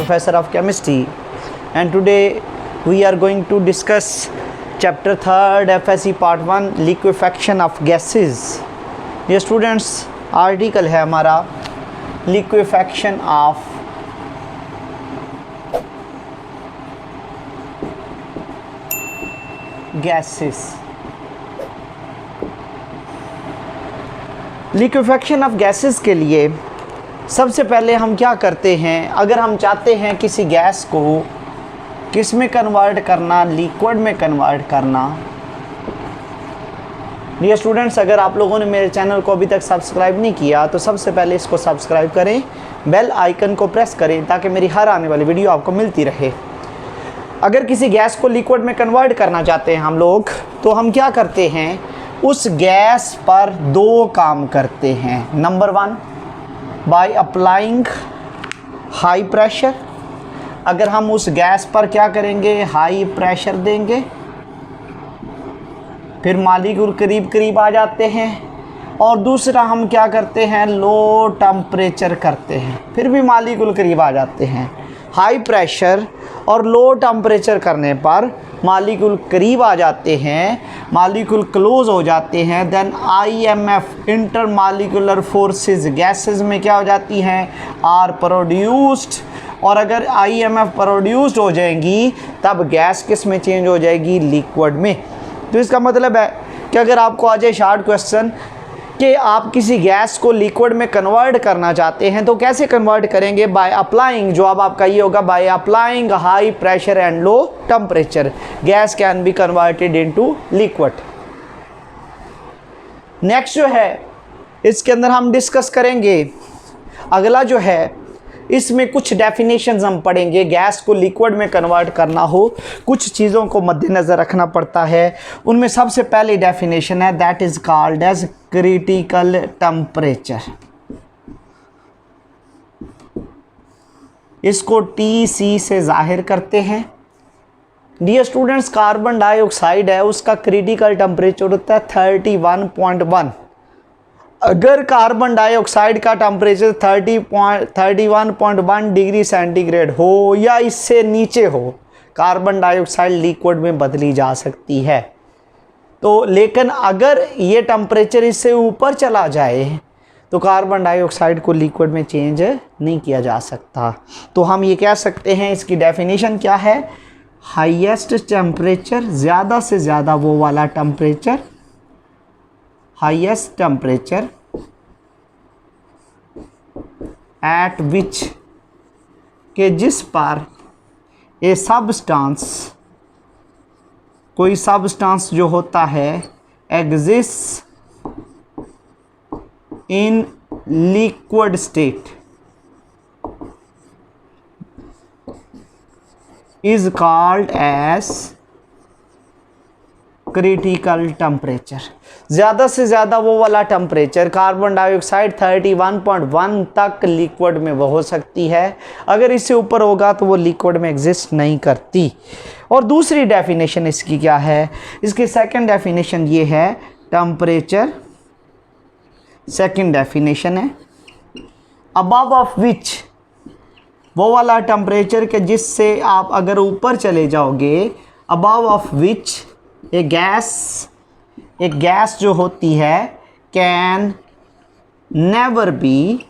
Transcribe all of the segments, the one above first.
Professor of Chemistry, and today we are going to discuss chapter 3rd FSC part 1 liquefaction of gases. ये students article है हमारा liquefaction of gases. Liquefaction of gases के लिए सबसे पहले हम क्या करते हैं, अगर हम चाहते हैं किसी गैस को किस में कन्वर्ट करना, लिक्विड में कन्वर्ट करना। डियर स्टूडेंट्स, अगर आप लोगों ने मेरे चैनल को अभी तक सब्सक्राइब नहीं किया तो सबसे पहले इसको सब्सक्राइब करें, बेल आइकन को प्रेस करें ताकि मेरी हर आने वाली वीडियो आपको मिलती रहे। अगर किसी गैस को लिक्विड में कन्वर्ट करना चाहते हैं हम लोग, तो हम क्या करते हैं, उस गैस पर दो काम करते हैं। Number 1, by applying high pressure. अगर हम उस गैस पर क्या करेंगे, हाई प्रेशर देंगे, फिर मॉलिक्यूल करीब करीब आ जाते हैं। और दूसरा हम क्या करते हैं, लो टेम्परेचर करते हैं, फिर भी मॉलिक्यूल करीब आ जाते हैं। हाई प्रेशर और लो टेम्परेचर करने पर मॉलिक्यूल करीब आ जाते हैं, मॉलिक्यूल क्लोज हो जाते हैं। Then IMF intermolecular forces gases में क्या हो जाती हैं, आर प्रोड्यूस्ड। और अगर IMF प्रोड्यूस्ड हो जाएंगी तब गैस किस में चेंज हो जाएगी, लिक्विड में। तो इसका मतलब है कि अगर आपको आ जाए शॉर्ट क्वेश्चन कि आप किसी गैस को लिक्विड में कन्वर्ट करना चाहते हैं तो कैसे कन्वर्ट करेंगे, बाय अप्लाइंग। जवाब आपका ये होगा, by applying high pressure and low temperature gas can be converted into liquid. Next जो है इसके अंदर हम डिस्कस करेंगे, अगला जो है इसमें कुछ डेफिनेशंस हम पढ़ेंगे। गैस को लिक्विड में कन्वर्ट करना हो, कुछ चीज़ों को मद्देनज़र रखना पड़ता है। उनमें सबसे पहली डेफिनेशन है, that is called as critical temperature. इसको TC से जाहिर करते हैं। डियर स्टूडेंट्स, कार्बन डाइऑक्साइड है, उसका क्रिटिकल टेम्परेचर होता है 31.1। अगर कार्बन डाइऑक्साइड का टेम्परेचर 31.1 डिग्री सेंटीग्रेड हो या इससे नीचे हो, कार्बन डाइऑक्साइड लिक्विड में बदली जा सकती है। तो लेकिन अगर ये टेम्परेचर इससे ऊपर चला जाए तो कार्बन डाइऑक्साइड को लिक्विड में चेंज नहीं किया जा सकता। तो हम ये कह सकते हैं, इसकी डेफिनेशन क्या है, हाईएस्ट टेम्परेचर, ज़्यादा से ज़्यादा वो वाला टेम्परेचर, हाईएस्ट टेम्परेचर एट विच के जिस पर ए सब्सटेंस, कोई सब्सटेंस जो होता है, exist in liquid state is called as critical temperature. ज़्यादा से ज़्यादा वो वाला टेम्परेचर, कार्बन डाइऑक्साइड 31.1 तक लिक्विड में वो हो सकती है। अगर इससे ऊपर होगा तो वो लिक्विड में एग्जिस्ट नहीं करती। और दूसरी डेफिनेशन इसकी क्या है, इसकी सेकंड डेफिनेशन ये है, टेम्परेचर, सेकंड डेफिनेशन है, अबव ऑफ विच, वो वाला टेम्परेचर के जिससे आप अगर ऊपर चले जाओगे, अबव ऑफ विच एक गैस जो होती है can never be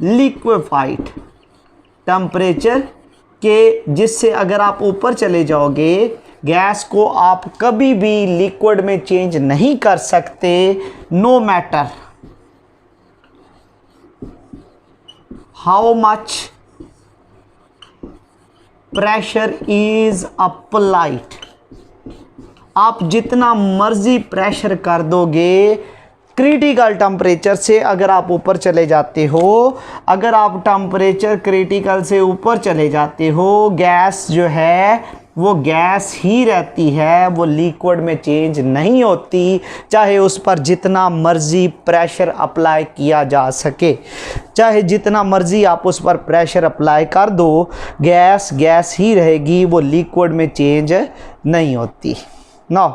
liquefied, temperature के जिससे अगर आप ऊपर चले जाओगे गैस को आप कभी भी लिक्विड में चेंज नहीं कर सकते, no matter how much pressure is applied. आप जितना मर्जी प्रेशर कर दोगे, क्रिटिकल टेम्परेचर से अगर आप ऊपर चले जाते हो, अगर आप टेम्परेचर क्रिटिकल से ऊपर चले जाते हो, गैस जो है वो गैस ही रहती है, वो लिक्विड में चेंज नहीं होती, चाहे उस पर जितना मर्जी प्रेशर अप्लाई किया जा सके, चाहे जितना मर्जी आप उस पर प्रेशर अप्लाई कर दो, गैस गैस ही रहेगी, वो लिक्विड में चेंज नहीं होती। Now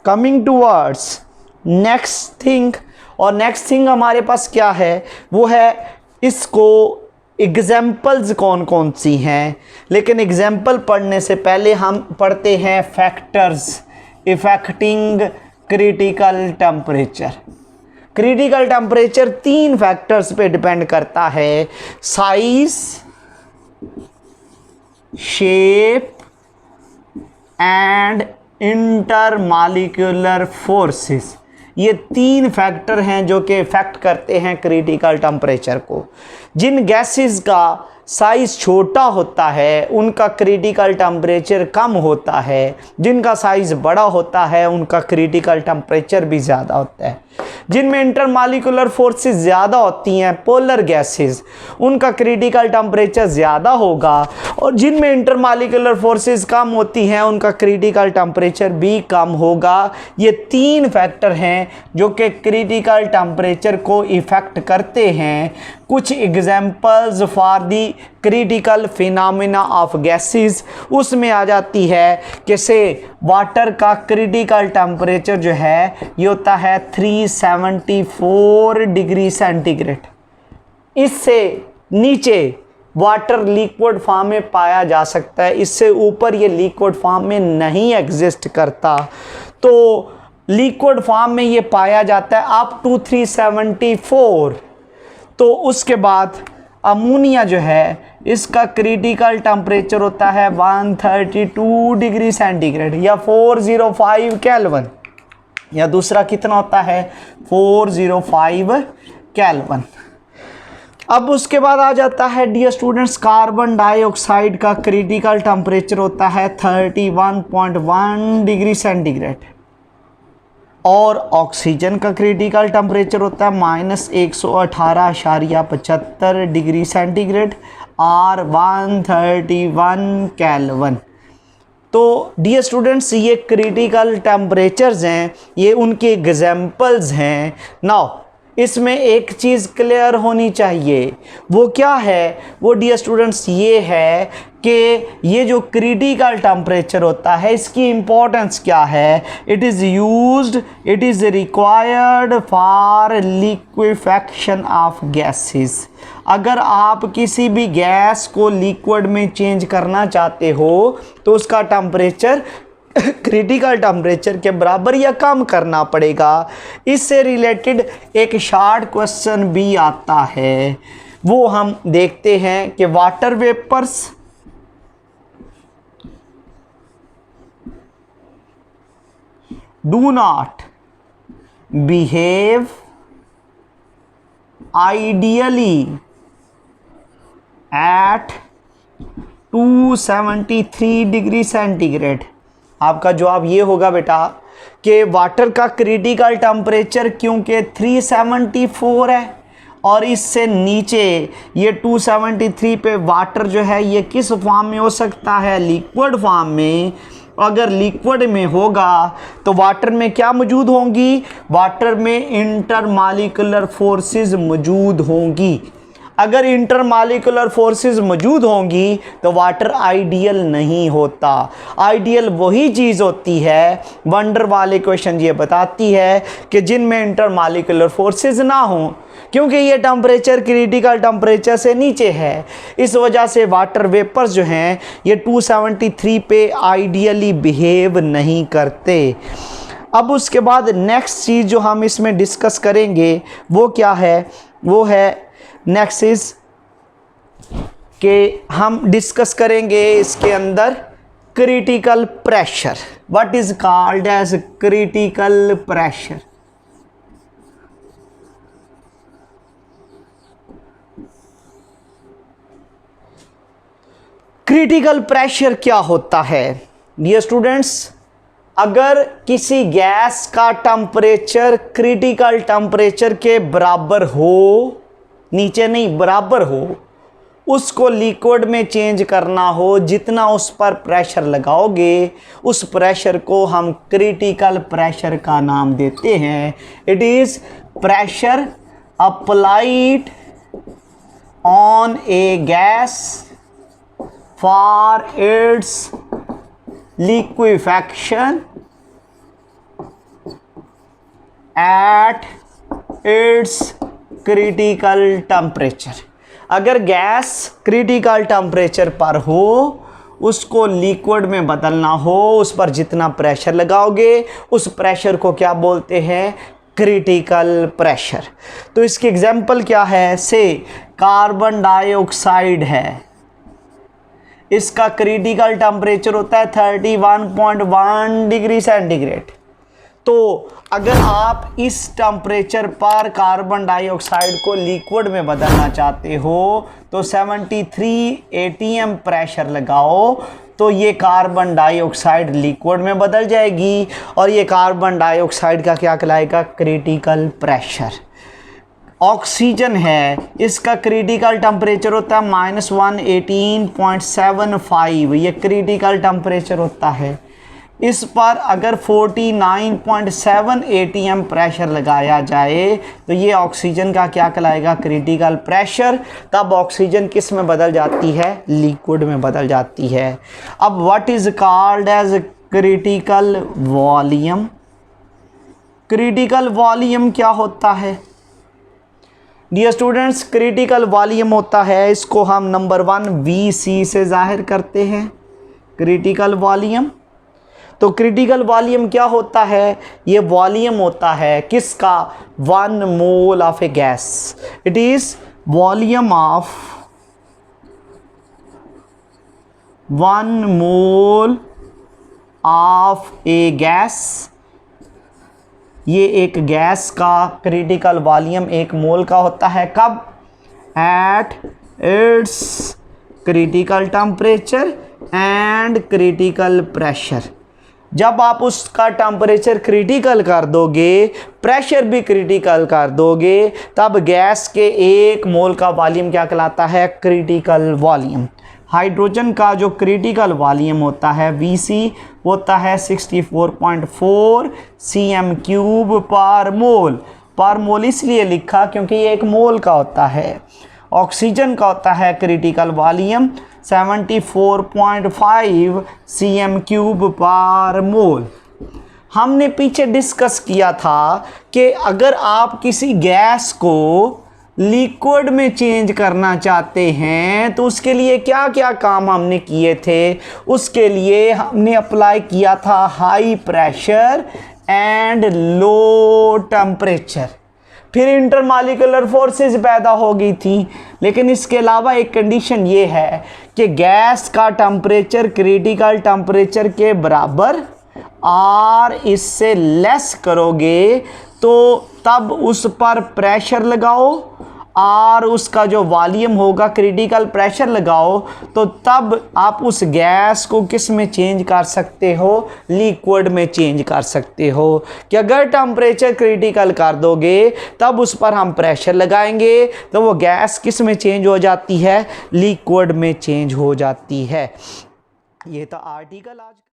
coming towards next thing, और नेक्स्ट थिंग हमारे पास क्या है, वो है इसको एग्जाम्पल्स कौन कौन सी हैं, लेकिन एग्जाम्पल पढ़ने से पहले हम पढ़ते हैं factors affecting critical temperature. Critical temperature 3 factors पे डिपेंड करता है, size, shape and intermolecular forces. ये 3 फैक्टर हैं जो कि इफेक्ट करते हैं क्रिटिकल टेम्परेचर को। जिन गैसेस का साइज छोटा होता है उनका क्रिटिकल टेम्परेचर कम होता है, जिनका साइज बड़ा होता है उनका क्रिटिकल टेम्परेचर भी ज़्यादा होता है। जिनमें इंटरमॉलिक्यूलर फोर्सेस ज़्यादा होती हैं, पोलर गैसेस, उनका क्रिटिकल टेम्परेचर ज़्यादा होगा, और जिनमें इंटरमॉलिक्यूलर फोर्सेस कम होती हैं उनका क्रिटिकल टेम्परेचर भी कम होगा। ये 3 फैक्टर हैं जो कि क्रिटिकल टेम्परेचर को इफ़ेक्ट करते हैं। कुछ examples for the critical phenomena of gases उसमें आ जाती है कि से वाटर का क्रिटिकल टेम्परेचर जो है ये होता है 374 डिग्री सेंटीग्रेड। इससे नीचे वाटर लिक्विड फॉर्म में पाया जा सकता है, इससे ऊपर ये लिक्विड फॉर्म में नहीं एग्जिस्ट करता। तो लिक्विड फॉर्म में ये पाया जाता है अप टू 374। तो उसके बाद अमोनिया जो है इसका क्रिटिकल टेम्परेचर होता है 132 डिग्री सेंटीग्रेड या 405 केल्विन, या दूसरा कितना होता है 405 केल्विन। अब उसके बाद आ जाता है डियर स्टूडेंट्स, कार्बन डाइऑक्साइड का क्रिटिकल टेम्परेचर होता है 31.1 डिग्री सेंटीग्रेड, और ऑक्सीजन का क्रिटिकल टेम्परेचर होता है -118.75 डिग्री सेंटीग्रेड और 131 केल्विन। तो डियर स्टूडेंट्स ये क्रिटिकल टेम्परेचर्स हैं, ये उनके एग्जाम्पल्स हैं। नाउ इसमें एक चीज़ क्लियर होनी चाहिए, वो क्या है, वो डियर स्टूडेंट्स ये है कि ये जो क्रिटिकल टेम्परेचर होता है इसकी इम्पोर्टेंस क्या है। It is required for liquefaction of gases. अगर आप किसी भी गैस को लिक्विड में चेंज करना चाहते हो तो उसका टेम्परेचर क्रिटिकल टेम्परेचर के बराबर या कम करना पड़ेगा। इससे रिलेटेड एक शॉर्ट क्वेश्चन भी आता है, वो हम देखते हैं कि water vapours do not behave ideally at 273 degree centigrade. आपका जवाब ये होगा बेटा कि वाटर का क्रिटिकल टेम्परेचर क्योंकि 374 है और इससे नीचे ये 273 पे वाटर जो है ये किस फॉर्म में हो सकता है, लिक्विड फॉर्म में। अगर लिक्विड में होगा तो वाटर में क्या मौजूद होंगी, वाटर में इंटरमॉलिक्यूलर फोर्सेस मौजूद होंगी। अगर इंटरमॉलिक्यूलर फोर्सेस मौजूद होंगी तो वाटर आइडियल नहीं होता। आइडियल वही चीज़ होती है, वंडर वाल इक्वेशन ये बताती है कि जिनमें इंटरमॉलिक्यूलर फोर्सेस ना हों, क्योंकि ये टेम्परेचर क्रिटिकल टेम्परेचर से नीचे है। इस वजह से वाटर वेपर्स जो हैं ये 273 पे आइडियली बिहेव नहीं करते। अब उसके बाद नेक्स्ट चीज़ जो हम इसमें डिस्कस करेंगे वो क्या है, वो है नेक्स्ट इज कि हम डिस्कस करेंगे इसके अंदर critical pressure. What is called as critical pressure. Critical pressure क्या होता है डियर स्टूडेंट्स, अगर किसी गैस का टेम्परेचर क्रिटिकल टेम्परेचर के बराबर हो, नीचे नहीं बराबर हो, उसको लिक्विड में चेंज करना हो, जितना उस पर प्रेशर लगाओगे उस प्रेशर को हम क्रिटिकल प्रेशर का नाम देते हैं। It is pressure applied on A gas for its liquefaction at its critical temperature। अगर गैस क्रिटिकल टेम्परेचर पर हो, उसको लिक्विड में बदलना हो, उस पर जितना प्रेशर लगाओगे उस प्रेशर को क्या बोलते हैं? Critical pressure. तो इसकी एग्जांपल क्या है? से कार्बन डाइऑक्साइड है, इसका क्रिटिकल टेम्परेचर होता है 31.1 डिग्री सेंटीग्रेड। तो अगर आप इस टेम्परेचर पर कार्बन डाइऑक्साइड को लिक्विड में बदलना चाहते हो तो 73 atm प्रेशर लगाओ, तो ये कार्बन डाइऑक्साइड लिक्विड में बदल जाएगी और ये कार्बन डाइऑक्साइड का क्या कहलाएगा? Critical pressure. ऑक्सीजन है, इसका क्रिटिकल टेम्परेचर होता है -118.75, ये क्रिटिकल टेम्परेचर होता है। इस पर अगर 49.7 atm प्रेशर लगाया जाए तो ये ऑक्सीजन का क्या कहलाएगा? Critical pressure. तब ऑक्सीजन किस में बदल जाती है? लिक्विड में बदल जाती है। अब what is called as critical volume? Critical volume क्या होता है? डियर स्टूडेंट्स, क्रिटिकल वॉल्यूम होता है, इसको हम नंबर 1 VC से जाहिर करते हैं, क्रिटिकल वॉल्यूम। तो क्रिटिकल वॉल्यूम क्या होता है? ये वॉल्यूम होता है किसका? 1 mole of A gas. It is volume of 1 mole of A gas. ये एक गैस का क्रिटिकल वॉल्यूम 1 मोल का होता है। कब? At its critical temperature and critical pressure. जब आप उसका टेम्परेचर क्रिटिकल कर दोगे, प्रेशर भी क्रिटिकल कर दोगे, तब गैस के 1 मोल का वॉल्यूम क्या कहलाता है? Critical volume. हाइड्रोजन का जो क्रिटिकल वॉल्यूम होता है VC होता है 64.4 cm³ पर मोल। पर मोल इसलिए लिखा क्योंकि ये 1 मोल का होता है। ऑक्सीजन का होता है क्रिटिकल वॉल्यूम 74.5 cm³ पर मोल। हमने पीछे डिस्कस किया था कि अगर आप किसी गैस को लिक्विड में चेंज करना चाहते हैं तो उसके लिए क्या क्या काम हमने किए थे? उसके लिए हमने अप्लाई किया था high pressure and low temperature. फिर इंटरमॉलिक्यूलर फोर्सेस पैदा हो गई थी। लेकिन इसके अलावा एक कंडीशन ये है कि गैस का टेम्परेचर क्रिटिकल टेम्परेचर के बराबर और इससे लेस करोगे तो तब उस पर प्रेशर लगाओ और उसका जो वॉल्यूम होगा क्रिटिकल प्रेशर लगाओ, तो तब आप उस गैस को किस में चेंज कर सकते हो? लिक्विड में चेंज कर सकते हो। कि अगर टेम्परेचर क्रिटिकल कर दोगे तब उस पर हम प्रेशर लगाएंगे तो वो गैस किस में चेंज हो जाती है? लिक्विड में चेंज हो जाती है। ये तो आर्टिकल आज